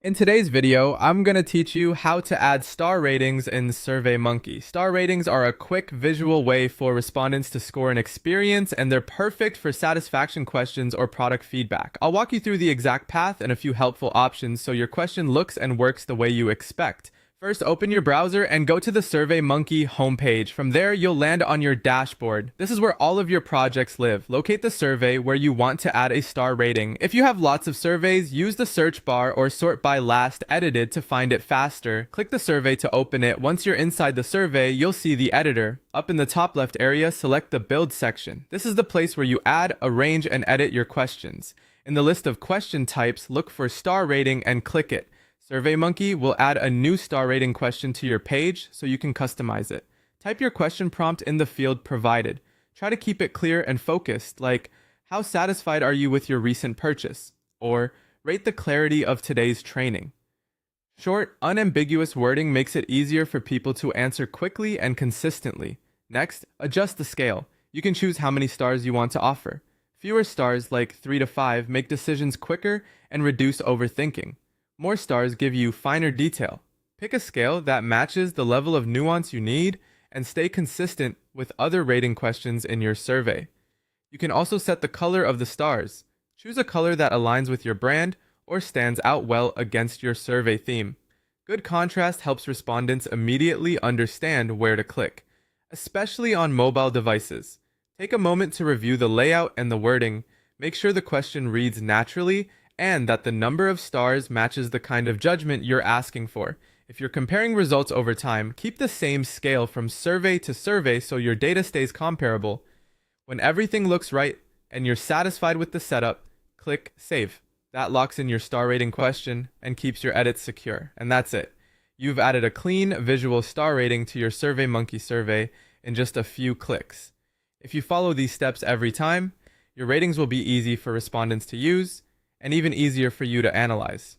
In today's video, I'm going to teach you how to add star ratings in SurveyMonkey. Star ratings are a quick visual way for respondents to score an experience, and they're perfect for satisfaction questions or product feedback. I'll walk you through the exact path and a few helpful options so your question looks and works the way you expect. First, open your browser and go to the SurveyMonkey homepage. From there, you'll land on your dashboard. This is where all of your projects live. Locate the survey where you want to add a star rating. If you have lots of surveys, use the search bar or sort by last edited to find it faster. Click the survey to open it. Once you're inside the survey, you'll see the editor. Up in the top left area, select the build section. This is the place where you add, arrange, and edit your questions. In the list of question types, look for star rating and click it. SurveyMonkey will add a new star rating question to your page so you can customize it. Type your question prompt in the field provided. Try to keep it clear and focused, like, how satisfied are you with your recent purchase? Or, rate the clarity of today's training. Short, unambiguous wording makes it easier for people to answer quickly and consistently. Next, adjust the scale. You can choose how many stars you want to offer. Fewer stars, like 3 to 5, make decisions quicker and reduce overthinking. More stars give you finer detail. Pick a scale that matches the level of nuance you need and stay consistent with other rating questions in your survey. You can also set the color of the stars. Choose a color that aligns with your brand or stands out well against your survey theme. Good contrast helps respondents immediately understand where to click, especially on mobile devices. Take a moment to review the layout and the wording. Make sure the question reads naturally and that the number of stars matches the kind of judgment you're asking for. If you're comparing results over time, keep the same scale from survey to survey so your data stays comparable. When everything looks right and you're satisfied with the setup, click Save. That locks in your star rating question and keeps your edits secure. And that's it. You've added a clean visual star rating to your SurveyMonkey survey in just a few clicks. If you follow these steps every time, your ratings will be easy for respondents to use and even easier for you to analyze.